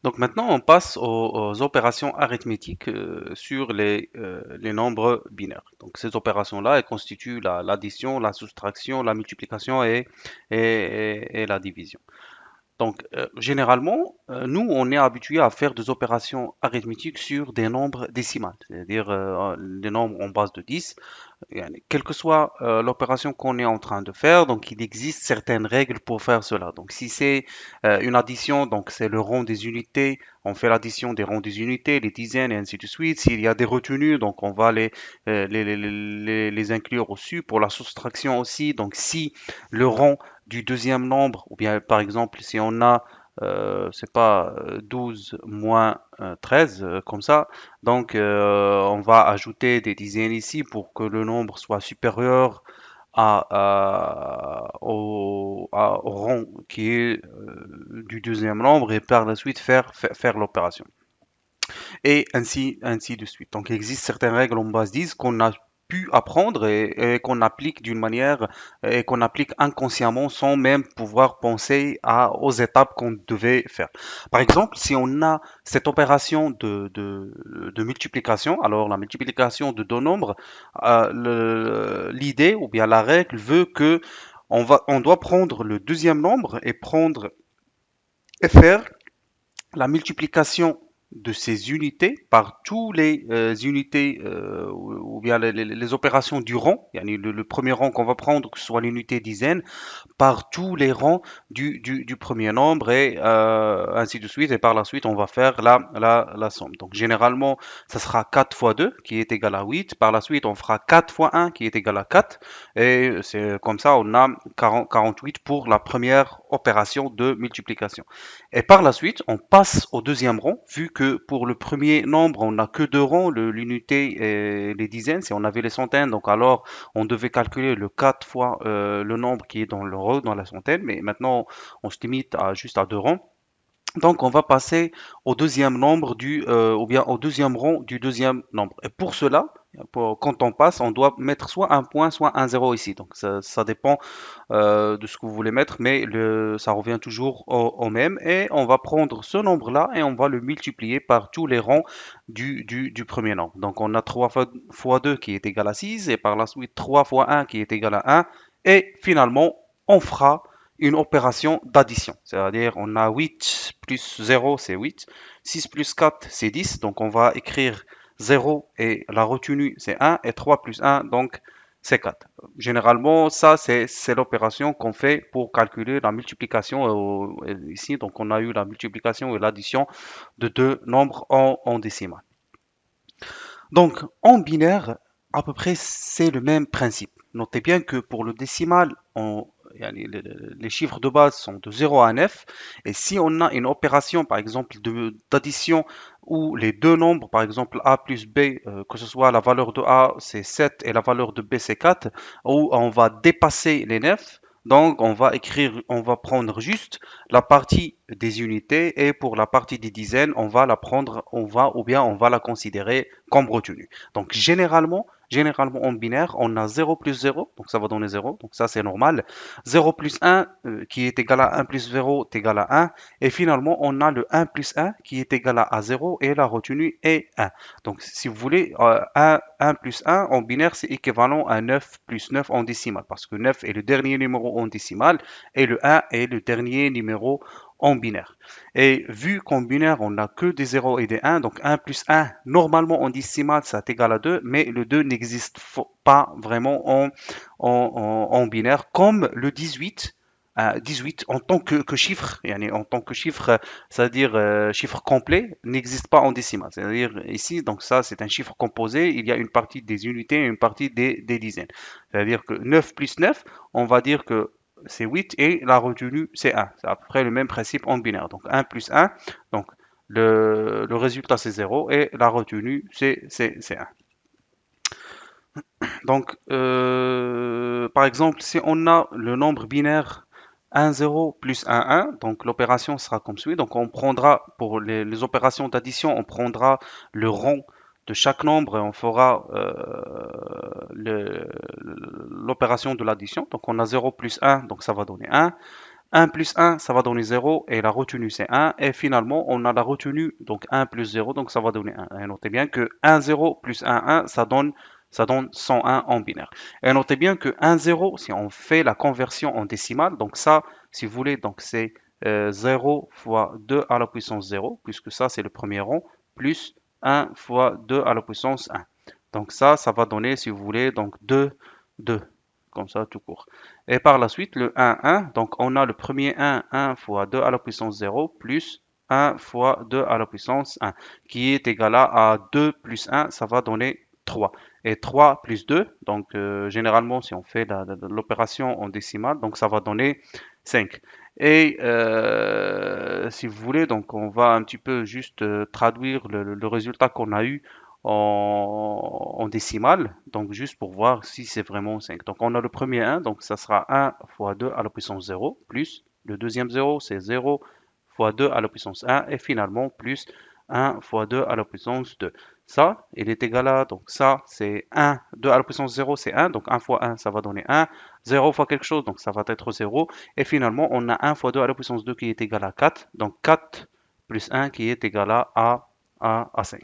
Donc maintenant, on passe aux opérations arithmétiques sur les nombres binaires. Donc ces opérations-là, elles constituent l'addition, la soustraction, la multiplication et la division. Donc, généralement, nous, on est habitué à faire des opérations arithmétiques sur des nombres décimales, c'est-à-dire des nombres en base de 10. Yani, quelle que soit l'opération qu'on est en train de faire, donc il existe certaines règles pour faire cela. Donc si c'est une addition, donc c'est le rang des unités, on fait l'addition des rangs des unités, les dizaines et ainsi de suite. S'il y a des retenues, donc on va les inclure au-dessus. Pour la soustraction aussi, donc si le rang du deuxième nombre, ou bien par exemple si on a c'est pas 12 moins 13 comme ça, donc, on va ajouter des dizaines ici pour que le nombre soit supérieur au rang qui est du deuxième nombre et par la suite faire l'opération. Et ainsi de suite. Donc, il existe certaines règles en base 10 qu'on a pu apprendre et qu'on applique d'une manière et qu'on applique inconsciemment sans même pouvoir penser aux étapes qu'on devait faire. Par exemple, si on a cette opération de multiplication, alors la multiplication de deux nombres, l'idée ou bien la règle veut que on doit prendre le deuxième nombre et faire la multiplication de ces unités par tous les unités ou bien les opérations du rang, yani le premier rang qu'on va prendre, que ce soit l'unité dizaine, par tous les rangs du premier nombre et ainsi de suite. Et par la suite, on va faire la somme. Donc généralement, ça sera 4 fois 2 qui est égal à 8. Par la suite, on fera 4 fois 1 qui est égal à 4. Et c'est comme ça, on a 48 pour la première opération de multiplication. Et par la suite, on passe au deuxième rang, vu que pour le premier nombre, on n'a que deux rangs, l'unité et les dizaines. Si on avait les centaines, donc alors on devait calculer le 4 fois le nombre qui est dans le row, dans la centaine, mais maintenant on se limite à juste à deux rangs. Donc, on va passer au deuxième nombre ou bien au deuxième rang du deuxième nombre. Et pour cela, quand on passe, on doit mettre soit un point, soit un zéro ici. Donc, ça dépend de ce que vous voulez mettre, mais ça revient toujours au même. Et on va prendre ce nombre-là et on va le multiplier par tous les rangs du premier nombre. Donc, on a 3 fois 2 qui est égal à 6 et par la suite 3 fois 1 qui est égal à 1. Et finalement, on fera une opération d'addition. C'est-à-dire, on a 8 plus 0, c'est 8. 6 plus 4, c'est 10. Donc, on va écrire 0 et la retenue, c'est 1. Et 3 plus 1, donc, c'est 4. Généralement, ça, c'est l'opération qu'on fait pour calculer la multiplication ici. Donc, on a eu la multiplication et l'addition de deux nombres en décimale. Donc, en binaire, à peu près, c'est le même principe. Notez bien que pour le décimal, yani, les chiffres de base sont de 0 à 9. Et si on a une opération, par exemple, d'addition où les deux nombres, par exemple a plus b, que ce soit la valeur de a c'est 7 et la valeur de b c'est 4, où on va dépasser les 9, donc on va prendre juste la partie des unités et pour la partie des dizaines, on va la prendre, on va la considérer comme retenue. Donc généralement en binaire, on a 0 plus 0, donc ça va donner 0, donc ça c'est normal. 0 plus 1 qui est égal à 1 plus 0 est égal à 1. Et finalement, on a le 1 plus 1 qui est égal à 0 et la retenue est 1. Donc si vous voulez, 1 plus 1 en binaire, c'est équivalent à 9 plus 9 en décimale, parce que 9 est le dernier numéro en décimale et le 1 est le dernier numéro en binaire. Et vu qu'en binaire, on n'a que des 0 et des 1, donc 1 plus 1, normalement en décimale, ça est égal à 2, mais le 2 n'existe pas vraiment en binaire, comme le 18. 18 en tant que chiffre, yani en tant que chiffre, c'est-à-dire chiffre complet, n'existe pas en décimale. C'est-à-dire ici, donc ça, c'est un chiffre composé, il y a une partie des unités et une partie des dizaines. C'est-à-dire que 9 plus 9, on va dire que c'est 8 et la retenue c'est 1. C'est à peu près le même principe en binaire. Donc 1 plus 1, donc le résultat c'est 0 et la retenue c'est 1. Donc par exemple, si on a le nombre binaire 1, 0 plus 1, 1, donc l'opération sera comme suit. Donc on prendra, pour les opérations d'addition, on prendra le rang de chaque nombre et on fera l'opération de l'addition. Donc on a 0 plus 1, donc ça va donner 1. 1 plus 1, ça va donner 0 et la retenue c'est 1. Et finalement, on a la retenue, donc 1 plus 0, donc ça va donner 1. Et notez bien que 1, 0 plus 1, 1, ça donne 101 en binaire. Et notez bien que 1, 0, si on fait la conversion en décimale, donc ça, si vous voulez, donc c'est 0 fois 2 à la puissance 0, puisque ça c'est le premier rang, plus 1 fois 2 à la puissance 1. Donc ça va donner, si vous voulez, donc 2, 2, comme ça tout court. Et par la suite, le 1, 1, donc on a le premier 1, 1 fois 2 à la puissance 0, plus 1 fois 2 à la puissance 1, qui est égal à 2 plus 1, ça va donner 3. Et 3 plus 2, donc généralement si on fait l'opération en décimale, donc ça va donner 5. Et si vous voulez, donc on va un petit peu juste traduire le résultat qu'on a eu en décimale, donc juste pour voir si c'est vraiment 5. Donc on a le premier 1, donc ça sera 1 fois 2 à la puissance 0, plus le deuxième 0, c'est 0 fois 2 à la puissance 1, et finalement plus 1 fois 2 à la puissance 2. Ça, il est égal à, donc ça, c'est 1, 2 à la puissance 0, c'est 1, donc 1 fois 1, ça va donner 1, 0 fois quelque chose, donc ça va être 0, et finalement, on a 1 fois 2 à la puissance 2 qui est égal à 4, donc 4 plus 1 qui est égal à 5.